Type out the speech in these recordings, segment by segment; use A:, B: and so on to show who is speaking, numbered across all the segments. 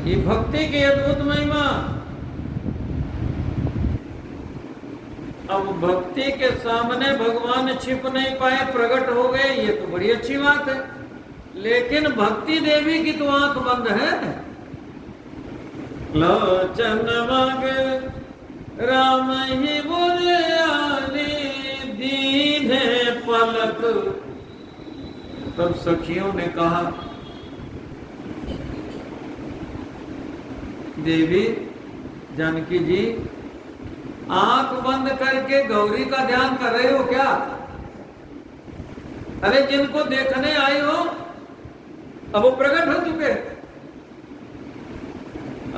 A: ये भक्ति की अद्भुत महिमा। अब भक्ति के सामने भगवान छिप नहीं पाए, प्रकट हो गए, ये तो बड़ी अच्छी बात है। लेकिन भक्ति देवी की तो आंख बंद है। लोचन मग राम ही बुझाने दीने पलक। तब सखियों ने कहा, देवी जानकी जी, आंख बंद करके गौरी का ध्यान कर रहे हो क्या? अरे जिनको देखने आई हो अब वो प्रकट हो चुके।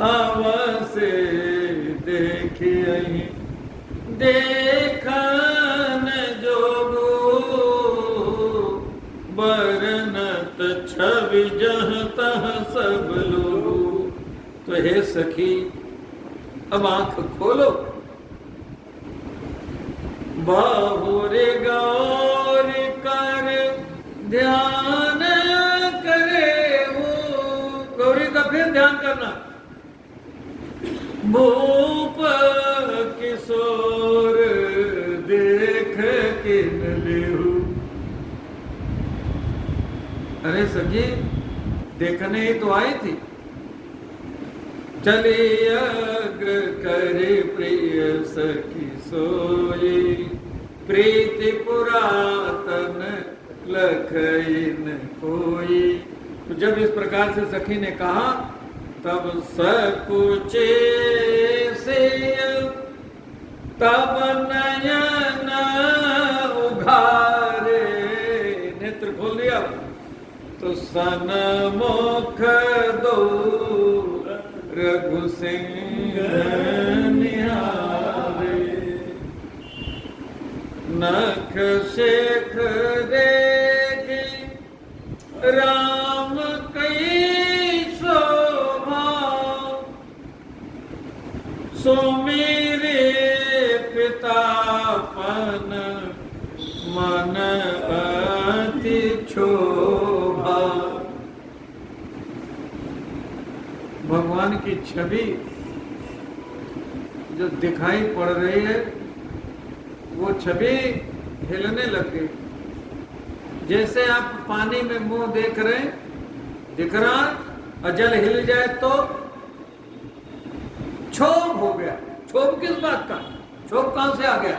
A: आवसे देखिए देखन जोगो बरनत छवि जह तह सब लोगो। तो हे सखी, अब आंख खोलो। बाहुरे गौर कर ध्यान करे वो। गौरी का फिर ध्यान करना। भूप किशोर देख किन लेहु। अरे सखी, देखने ही तो आई थी। चली अग्र करे प्रिय सखी सोई। प्रीति पुरातन लखइन कोई। तो जब इस प्रकार से सखी ने कहा, तब सकुचे से तब नयन उघारे। नेत्र खोल दिया तो सनमुख दो रघु सिंह निहारे। नख शेख देखे राम कई शोभा। सो मेरे पितापन मन अति क्षोभा। भगवान की छवि जो दिखाई पड़ रही है, वो छवि हिलने लग गई। जैसे आप पानी में मुंह देख रहे हैं, दिख रहा, और जल हिल जाए तो क्षोभ हो गया। क्षोभ किस बात का? क्षोभ कहां से आ गया?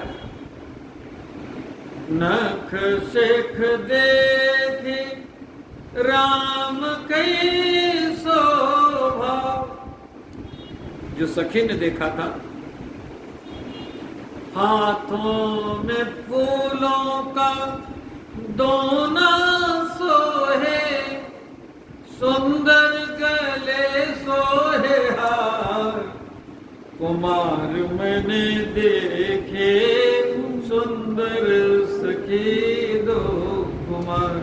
A: नख शेख देखी राम कई शोभा। जो सखी ने देखा था, हाथों में फूलों का दोना सोहे। सुंदर गले सोहे हार। कुमार मैंने देखे सुंदर सखी दो कुमार।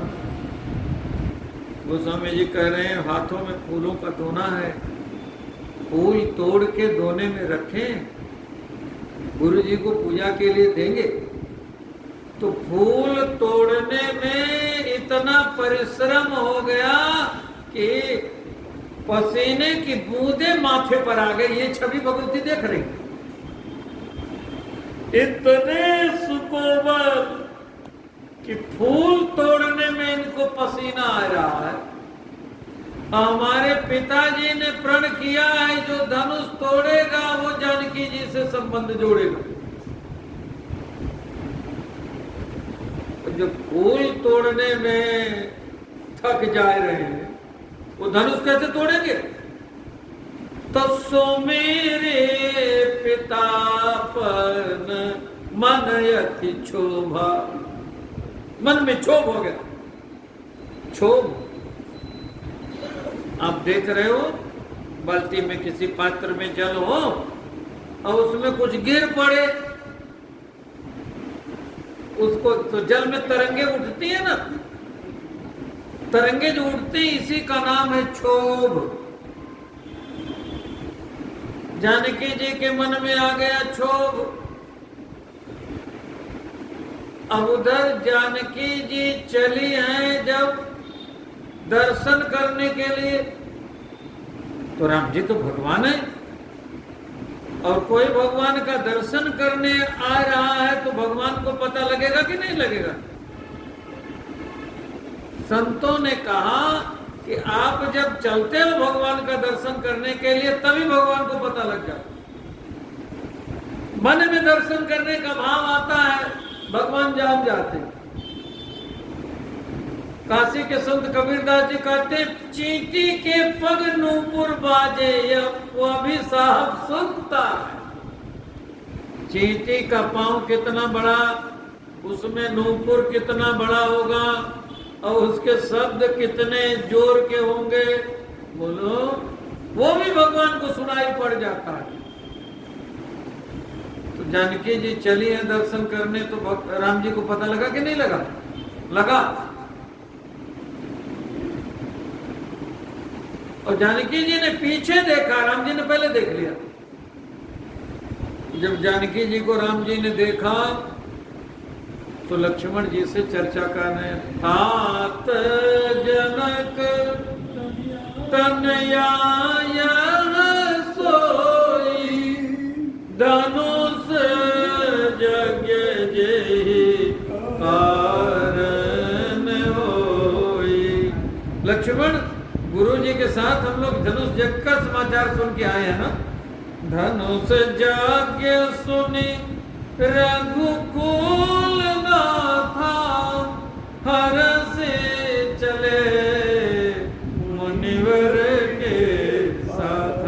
A: गोस्वामी जी कह रहे हैं, हाथों में फूलों का दोना है, फूल तोड़ के दोने में रखें, गुरु जी को पूजा के लिए देंगे। तो फूल तोड़ने में इतना परिश्रम हो गया कि पसीने की बूंदें माथे पर आ गई। ये छवि भगवती देख रही। इतने सुकोबर कि फूल तोड़ने में इनको पसीना आ रहा है। हमारे पिताजी ने प्रण किया है, जो धनुष तोड़ेगा वो जानकी जी से संबंध जोड़ेगा। जो फूल तोड़ने में थक जा रहे हैं, वो धनुष कैसे तोड़ेंगे? तो सो मेरे पितापन मन यति क्षोभा। मन में क्षोभ हो गया। क्षोभ, आप देख रहे हो, बाल्टी में किसी पात्र में जल हो और उसमें कुछ गिर पड़े, उसको तो जल में तरंगे उठती है ना। तरंगे जो उठती, इसी का नाम है क्षोभ। जानकी जी के मन में आ गया क्षोभ। अब उधर जानकी जी चली हैं जब दर्शन करने के लिए, तो राम जी तो भगवान है, और कोई भगवान का दर्शन करने आ रहा है तो भगवान को पता लगेगा कि नहीं लगेगा? संतों ने कहा कि आप जब चलते हो भगवान का दर्शन करने के लिए तभी भगवान को पता लग जाता। मन में दर्शन करने का भाव आता है, भगवान जान जाते। काशी के संत कबीरदास जी कहते, चींटी के पग नूपुर बाजे, वो भी साहब सुनता है। चींटी का पांव कितना बड़ा, उसमें नूपुर कितना बड़ा होगा, और उसके शब्द कितने जोर के होंगे, बोलो, वो भी भगवान को सुनाई पड़ जाता है। तो जानकी जी चली है दर्शन करने, तो राम जी को पता लगा कि नहीं लगा? लगा। और जानकी जी ने पीछे देखा, राम जी ने पहले देख लिया। जब जानकी जी को राम जी ने देखा तो लक्ष्मण जी से चर्चा करने, तात जनक तनया सोई, धनुष यज्ञ जेहि कारण होई। लक्ष्मण, गुरु जी के साथ हम लोग धनुष यज्ञ का समाचार सुन के आए हैं ना। धनुष यज्ञ सुनी रघुकुल नाथा, हर से चले मुनिवर के साथ।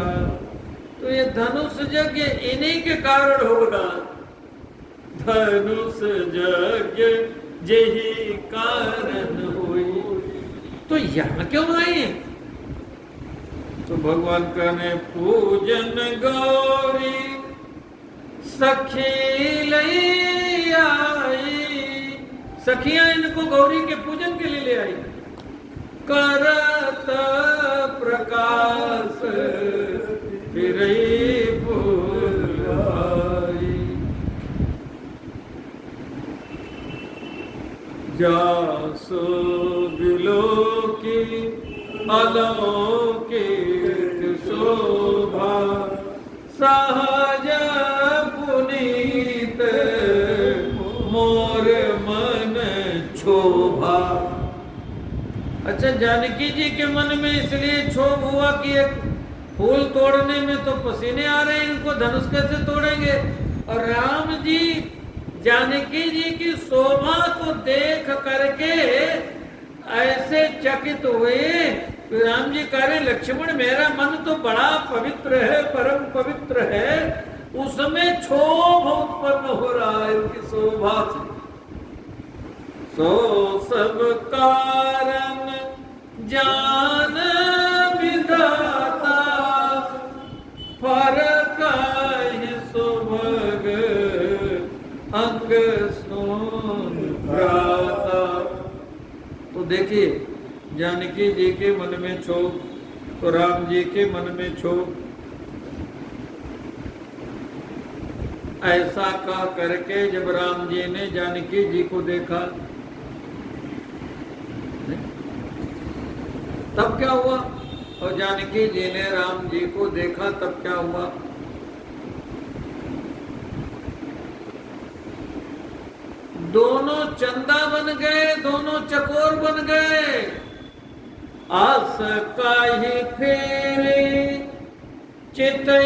A: तो ये धनुष यज्ञ इन्हीं के कारण होगा। धनुष यज्ञ जेहि कारण हुई। तो यहाँ क्यों आए? तो भगवान कहने, पूजन गौरी सखी लई आई। सखियां इनको गौरी के पूजन के लिए ले आई। करत प्रकाश फिरई पुरवाई, जासो बिलोकी अलौकिक शोभा, सहज पुनीत मोर मन क्षोभा। अच्छा, जानकी जी के मन में इसलिए क्षोभ हुआ कि एक फूल तोड़ने में तो पसीने आ रहे हैं, इनको धनुष कैसे तोड़ेंगे? और राम जी जानकी जी की शोभा को देख करके ऐसे चकित हुए। राम जी कह रहे, लक्ष्मण मेरा मन तो बड़ा पवित्र है, परम पवित्र है, उसमें क्षोभ उत्पन्न हो रहा है इनकी शोभा से। सो सब कारण जान विधाता, फरक सुभग अंग सोन भ्राता। तो देखिए, जानकी जी के मन में क्षोभ, तो राम जी के मन में क्षोभ। ऐसा कह करके जब राम जी ने जानकी जी को देखा, तब क्या हुआ? और जानकी जी ने राम जी को देखा, तब क्या हुआ? दोनों चंदा बन गए, दोनों चकोर बन गए। आस काहि फेरे चितते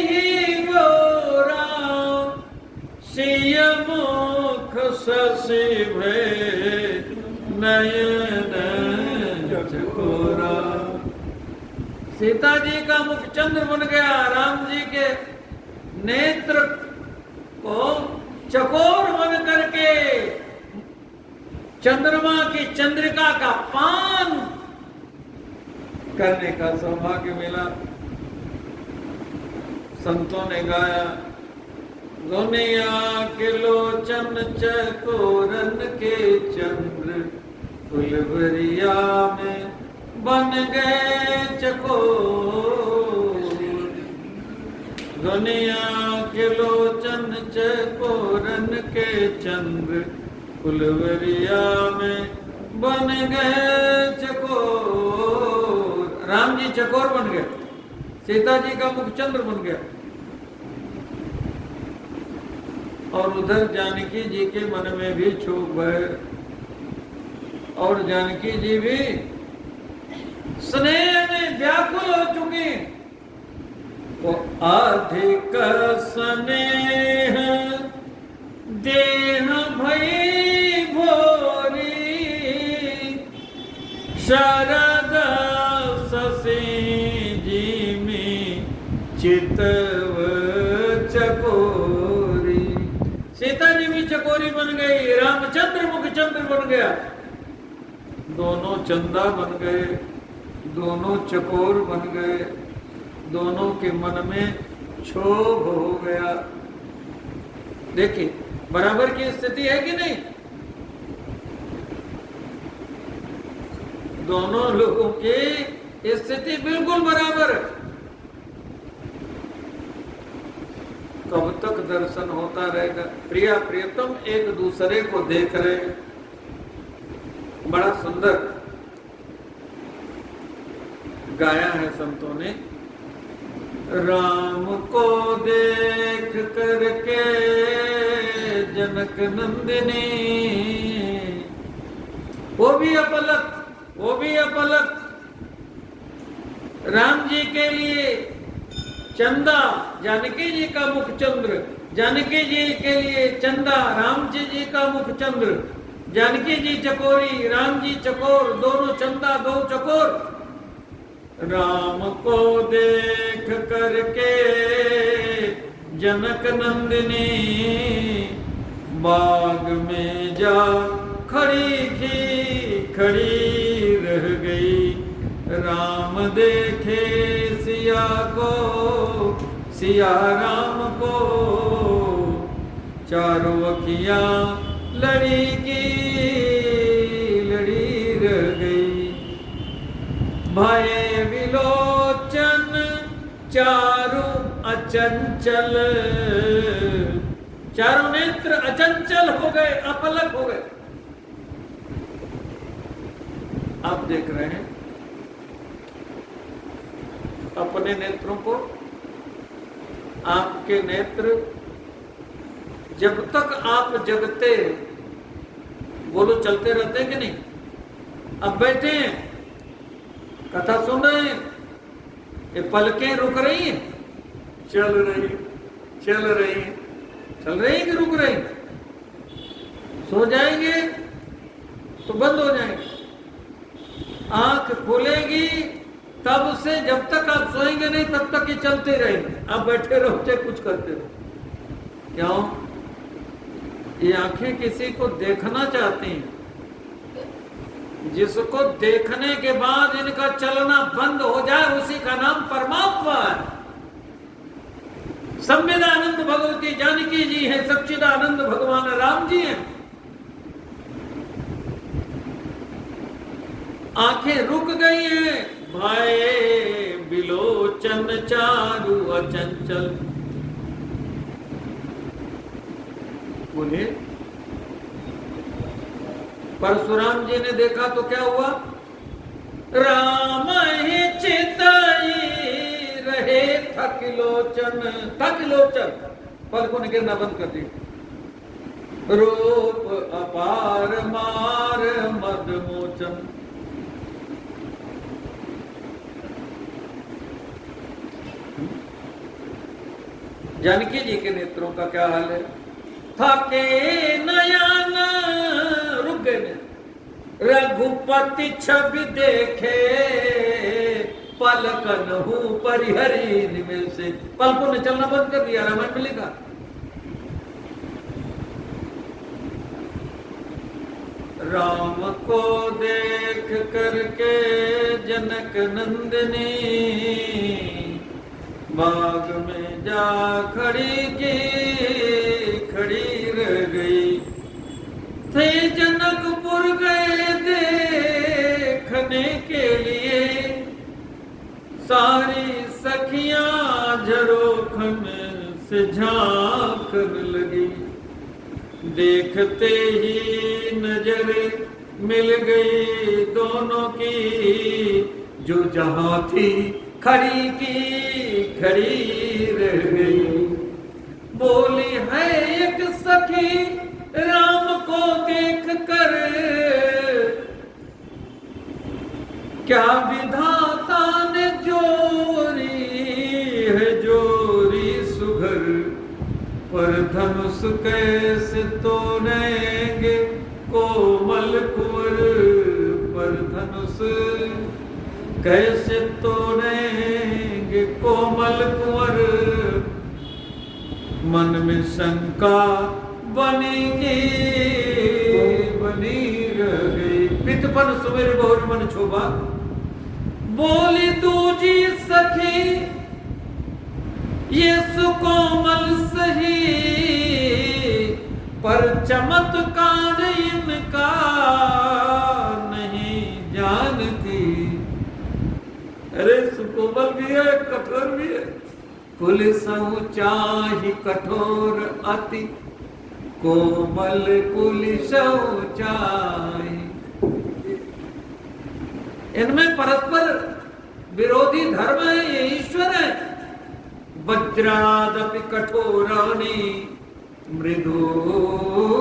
A: ही गोरा, सिय मुख शशि भय नयन चकोरा। सीता जी का मुख चंद्र बन गया, राम जी के नेत्र को चकोर बन करके चंद्रमा की चंद्रिका का पान करने का सौभाग्य मिला। संतों ने गाया, दुनिया के लोचन चकोरन के चंद्र, फुलवरिया में बन गए चकोर। दुनिया के लोचन चकोरन के चंद्र, फुलवरिया में बन गए चकोर। राम जी चकोर बन गया, सीता जी का मुख चंद्र बन गया। और उधर जानकी जी के मन में भी क्षोभ है, और जानकी जी भी स्नेह में व्याकुल हो चुकी। तो अधिक स्नेह देह भई भोरी, शरद ससी जी में चितव चकोरी। सीता जी भी चकोरी बन गई, रामचंद्र मुख चंद्र बन गया। दोनों चंदा बन गए, दोनों चकोर बन गए, दोनों के मन में क्षोभ हो गया। देखिए बराबर की स्थिति है कि नहीं? दोनों लोगों की स्थिति बिल्कुल बराबर है। कब तक दर्शन होता रहेगा? प्रिया प्रियतम एक दूसरे को देख रहे हैं। बड़ा सुंदर गाया है संतों ने। राम को देख करके जनक नंदिनी, वो भी अपलक, वो भी अपलक। राम जी के लिए चंदा, जानकी जी का मुख चंद्र, जानकी जी के लिए चंदा, राम जी का मुख चंद्र, जानकी जी चकोरी, राम जी चकोर, दोनों चंदा दो चकोर। राम को देख करके जनक नंदिनी, बाग में जा खड़ी की खड़ी रह गई। राम देखे सिया को, सिया राम को, चारों अखियां लड़ी की लड़ी रह गई। भय विलोचन चारु अचंचल, चारों नेत्र अचंचल हो गए, अपलक हो गए। आप देख रहे हैं अपने नेत्रों को। आपके नेत्र जब तक आप जगते, बोलो चलते रहते हैं कि नहीं? अब बैठे हैं, कथा सुन रहे हैं, ये पलकें रुक रही हैं? चल रही, चल रही, चल रही कि रुक रही? सो जाएंगे तो बंद हो जाएंगे, आंख खुलेगी तब से जब तक आप सोएंगे नहीं तब तक ये चलते रहेंगे। आप बैठे रहो चाहे कुछ करते रहो। क्यों? ये आंखें किसी को देखना चाहती हैं, जिसको देखने के बाद इनका चलना बंद हो जाए उसी का नाम परमात्मा है। संविदानंद भगवती जानकी जी हैं, सच्चिदानंद भगवान राम जी हैं। आंखें रुक गई हैं, भाई बिलोचन चारु अचंचल। बोलिए, परशुराम जी ने देखा तो क्या हुआ? राम ही चिताई रहे थकिलोचन, थकिलोचन, पलकों ने गिरना बंद कर दी। रूप अपार मार मदमोचन। जानकी जी के नेत्रों का क्या हाल है? थके नयन, रुक गए। रघुपति छवि देखे, पलकन हूं परिहरी निमेष से। पलकों ने चलना बंद कर दिया। रामायण में लिखा। राम को देख करके जनक नंदिनी, बाग में जा खड़ी की खड़ी रह गई। थे जनकपुर गए देखने के लिए, सारी सखियां झरोखन से झांकने लगी। देखते ही नजर मिल गई दोनों की, जो जहां थी खड़ी की खड़ी रह गई। बोली है एक सखी राम को देख कर, क्या विधाता ने जोरी है जोरी सुघर, पर धनुष कैसे तोड़ेंगे कोमल कुंवर, पर धनुष कैसे तोड़ेंगे कोमल कुंवर। मन में शंका बनेगी बनी रह गई, पितपन सुमेर बहुर मन छोबा। बोली दूजी सखी ये सुकोमल सही, पर चमत्कार इनका नहीं जानती। अरे सुकोमल भी है कठोर भी है, कुल सऊ चाहि कठोर अति, कोमल कुल सऊ चाहि। इनमें परस्पर विरोधी धर्म है, ये ईश्वर है। वज्रादपि कठोराणि मृदूनि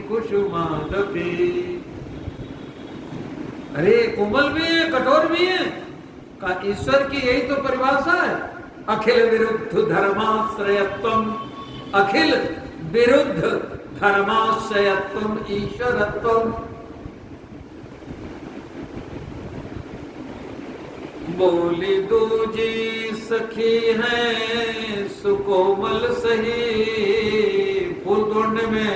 A: कुसुमादपि। अरे कोमल भी है कठोर भी है, का ईश्वर की यही तो परिभाषा है। अखिल विरुद्ध धर्माश्रयत्वम, अखिल विरुद्ध धर्माश्रयत्वम ईश्वरत्वम। बोली दूजी सखी है सुकोमल सही, फूल तोड़ने में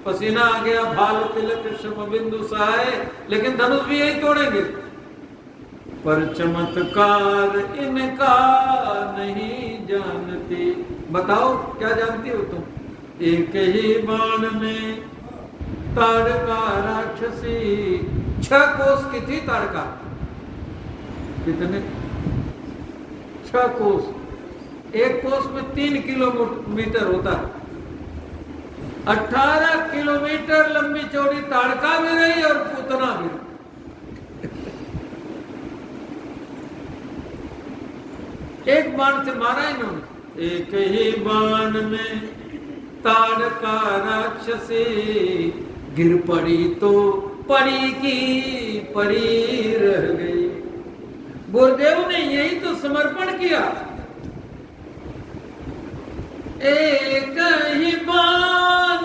A: पसीना आ गया, भाल तिलक श्रम बिंदु सहाय, लेकिन धनुष भी यही तोड़ेंगे। पर चमत्कार इनका नहीं जानती। बताओ क्या जानती हो तुम? एक ही बाण में ताड़का राक्षसी, 6 कोस की थी ताड़का। कितने? 6 कोस। एक कोस में 3 किलोमीटर होता है। 18 किलोमीटर लंबी चौड़ी ताड़का भी रही और पूतना भी रही। एक बाण से मारा इन्होंने। एक ही बाण में ताड़का राक्षसी, गिर पड़ी तो पड़ी की पड़ी रह गई। गुरुदेव ने यही तो समर्पण किया। एक ही बाण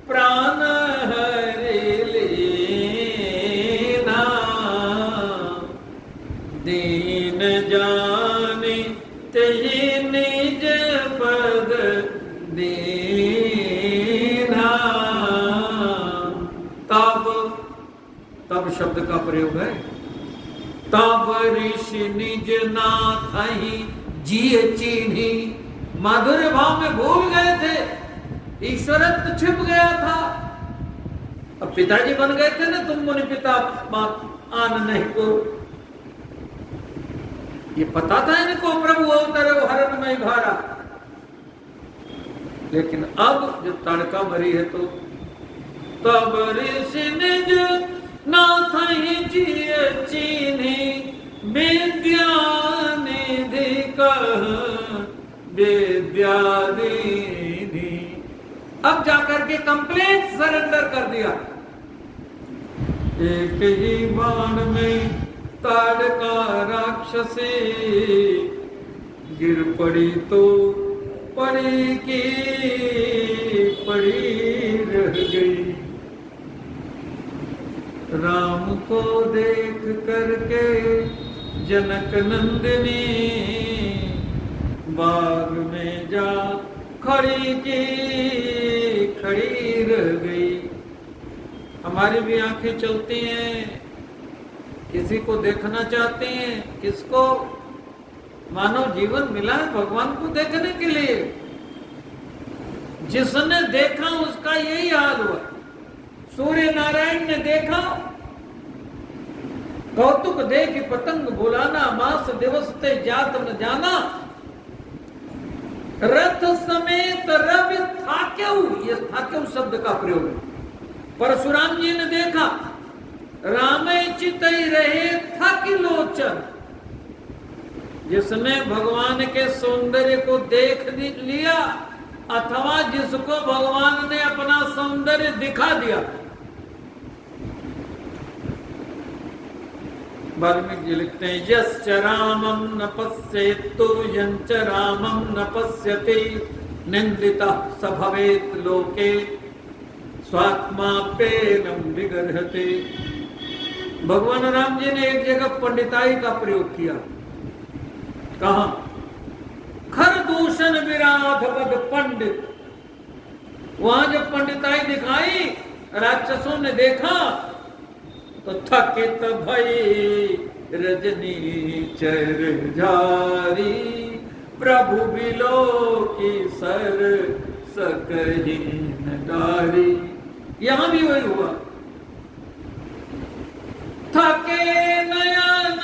A: प्राण हरि लेना, दीन जाने तेहि निज पद दीना। तब शब्द का प्रयोग है। तब ऋषि निज नाथहि जिय चीन्ही। माधुर्य भाव में भूल गए थे, ईश्वरत्व छिप गया था। अब पिताजी बन गए थे ना, तुम मुनि पिता आन नहीं को। ये पता था इनको प्रभु अवतरे हरण में भारा। लेकिन अब जब ताड़का मरी है तो तब ऋषि निज नाथहि जिय चीन्ही, विद्या निधि कह विद्या दीनी। अब जाकर के कंप्लीट सरेंडर कर दिया। एक ही बाण में ताड़का राक्षसी, गिर पड़ी तो पड़ी की पड़ी रह गई। राम को देख करके जनक नंदिनी, बाग में जा खड़ी की खड़ी रह गई। हमारी भी आंखें चलती हैं, किसी को देखना चाहते हैं। किसको? मानव जीवन मिला है भगवान को देखने के लिए। जिसने देखा उसका यही हाल हुआ। सूर्य नारायण ने देखा, कौतुक देख पतंग बुलाना, मास दिवस ते जात न जाना। रथ समेत रवि थाक्यऊ, ये थाक्यऊ शब्द का प्रयोग है। परशुराम जी ने देखा रामे चितई रहे थक लोचन। जिसने भगवान के सौंदर्य को देख लिया अथवा जिसको भगवान ने अपना सौंदर्य दिखा दिया। वाल्मीकि जी लिखते हैं, यश्च रामं न पश्येत्तु यञ्च रामं न पश्यति निन्दितः स भवेत् लोके स्वात्माप्येनं विगर्हते। भगवान राम जी ने एक जगह पंडिताई का प्रयोग किया। कहा? खर दूषण विराध बद पंडित। वहां जब पंडिताई दिखाई राक्षसों ने देखा तो थकित भई रजनी चर जारी प्रभु बिलो की सर सकही नारी। यहां भी वही हुआ। थके नयन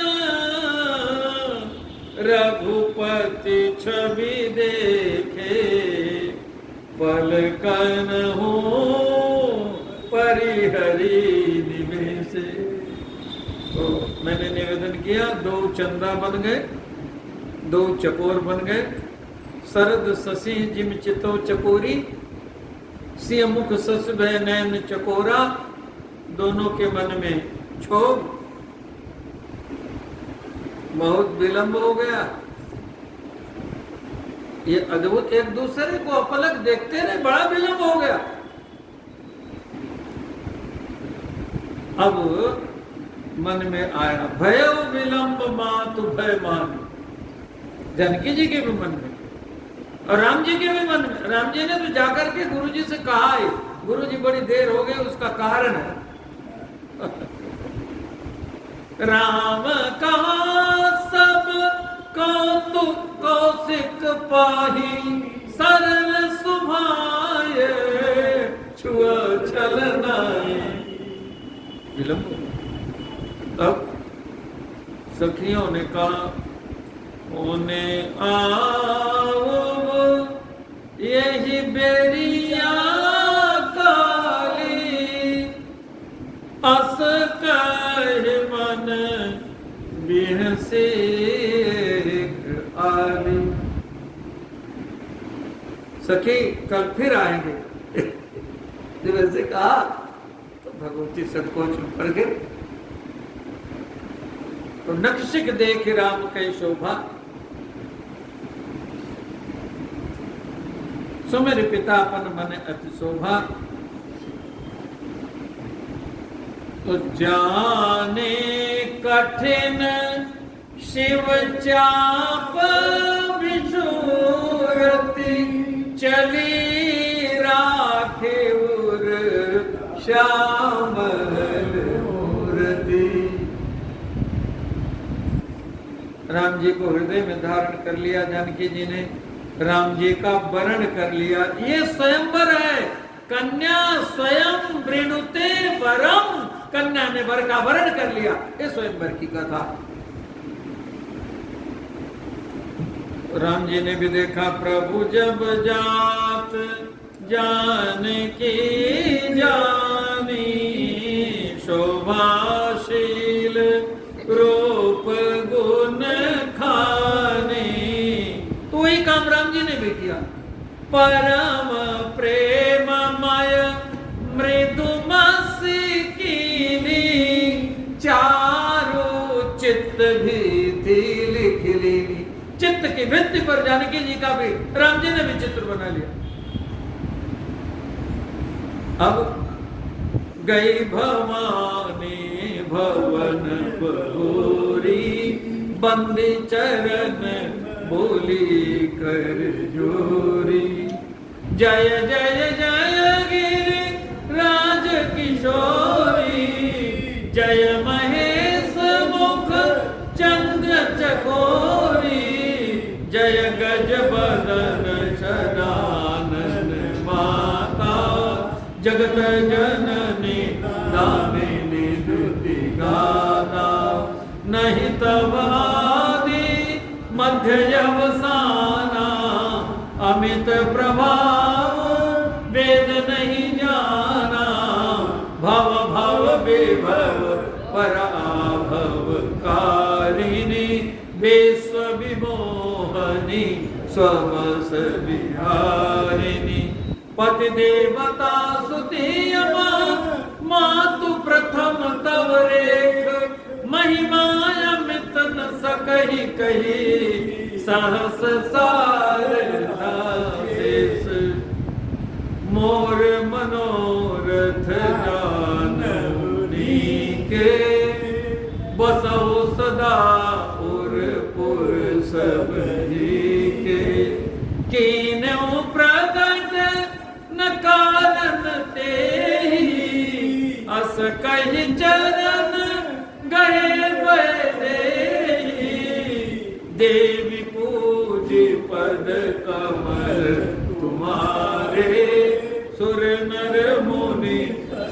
A: रघुपति छवि देखे पलकन हो परिहरी निवेशे। तो मैंने निवेदन किया, 2 चंदा बन गए, 2 चकोर बन गए। शरद शशि जिम चितो चकोरी, सिय मुख सस भय नैन चकोरा। दोनों के मन में क्षोभ। बहुत विलंब हो गया। ये अद्भुत एक दूसरे को अपलक देखते रहे, बड़ा विलंब हो गया। अब मन में आया भय विलंब मातु भय मान। जानकी जी के भी मन में और राम जी के भी मन में। राम जी ने तो जाकर के गुरु जी से कहा है, गुरु जी बड़ी देर हो गई, उसका कारण है। राम कहा सब कौतुक कौशिक पाही सरल सुभाए छुआ चलनाए। विलंब। अब सखियों ने कहा उन्हें आओ यही बेरिया काली अस कह मन बिहसे आली। सखी कल फिर आएंगे। जब ऐसे कहा तो भगवती संकोच में पड़ गए। तो नक्शिक देख राम कई शोभा, सुमेर पितापन मन अति शोभा। तो जाने कठिन शिव चाप विषुरति चली राखे उर श्यामल मूर्ति। राम जी को हृदय में धारण कर लिया जानकी जी ने, राम जी का वरण कर लिया। ये स्वयंवर है। कन्या स्वयं वृणुते वरम, कन्या ने वर का वरण कर लिया। ये स्वयंवर की कथा। राम जी ने भी देखा प्रभु जब जात जानकी जानी शोभाशील रूप गुण खानी। तो वही काम राम जी ने भी किया। परम प्रेममय मृदुमसी चारु चित्त भी थी लिख लीनी। चित्त की भित्ति पर जानकी जी का भी राम जी ने भी चित्र बना लिया। अब गई भवानी भवन बहोरी बंदी चरण बोली कर जोरी। जय जय जय गिरि राज किशोरी जय महेश मुख चंद्र चकोरी जय गज बदन सदानन माता जगत जननी दामिनी दुति गाता। नहीं तब आदि मध्य अवसाना अमित प्रभाव वेद नहीं जाना। भव भव विभव विश्व विमोहनी स्वमस विहारिणी पति देवता सुती मातु प्रथम तव रेख महिमा अमित न सकहि कही सहस सारदा शेष मोर मनोरथ जाननी के बसहु सदा पुर सब जी के कीन्हु प्रगट न कारण तेहि अस कहि चरण गए देहि देवी पूज पद कमल तुम्हारे सुर नर मुनि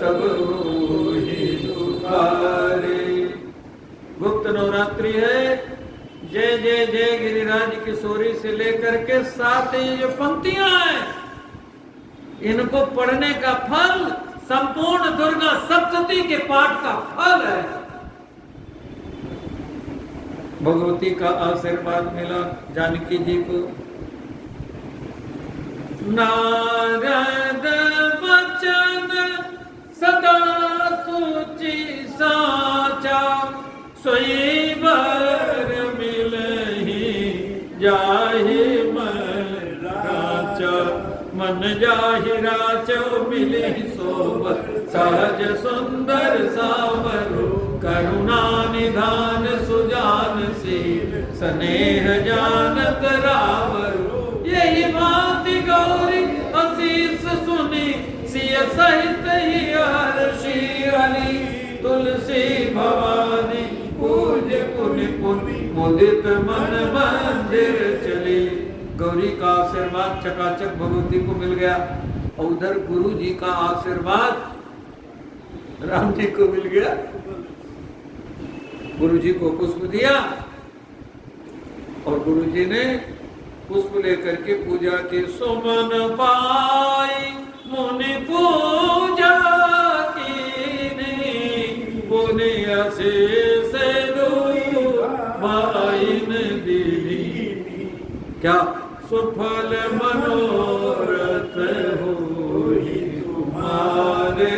A: सब होहि पुकारे। गुप्त नवरात्रि है। जय जय जय गिरिराज किशोरी से लेकर के 7 ये जो पंक्तियां हैं, इनको पढ़ने का फल संपूर्ण दुर्गा सप्तशती के पाठ का फल है। भगवती का आशीर्वाद मिला जानकी जी को। नारद वचन सदा सूचि साचा सोई बर मिलहि जाहि मन राचा मन जाहि राचो मिलहि सोबत सहज सुंदर सावरो करुणा निधान सुजान शील स्नेह जानत रावरो यही भांति गौरी असीस सुनी सिय सहित ही हर्षि अली तुलसी भवानी पूज्य पुनि पुनि मुदित मन मंदिर चली। गौरी का आशीर्वाद चकाचक भगवती को मिल गया और उधर गुरु जी का आशीर्वाद राम जी को मिल गया। गुरु जी को पुष्प दिया और गुरु जी ने पुष्प लेकर के पूजा की। सुमन पाई मुनि पूजा पुनि अशेष भाइन दीदी क्या सुफल मनोरथ होहि तुम्हारे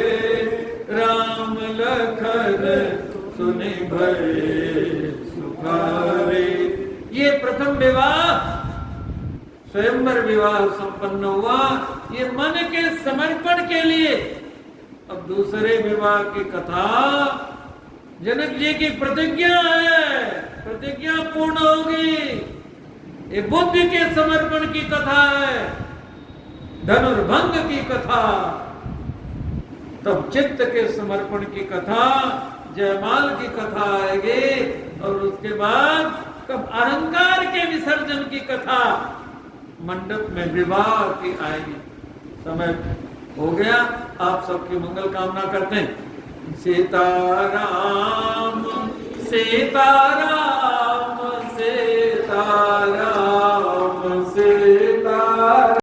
A: राम लखन सुनि भय सुखारे। ये प्रथम विवाह स्वयंवर विवाह संपन्न हुआ, ये मन के समर्पण के लिए। अब दूसरे विवाह की कथा जनक जी की प्रतिज्ञा है, प्रतिज्ञा पूर्ण होगी। ये बुद्धि के समर्पण की कथा है, धनुर्भंग की कथा, तब चित्त के समर्पण की कथा, जयमाल की कथा आएगी और उसके बाद तब अहंकार के विसर्जन की कथा मंडप में विवाह की आएगी। समय हो गया, आप सबकी मंगल कामना करते हैं। सीताराम सीताराम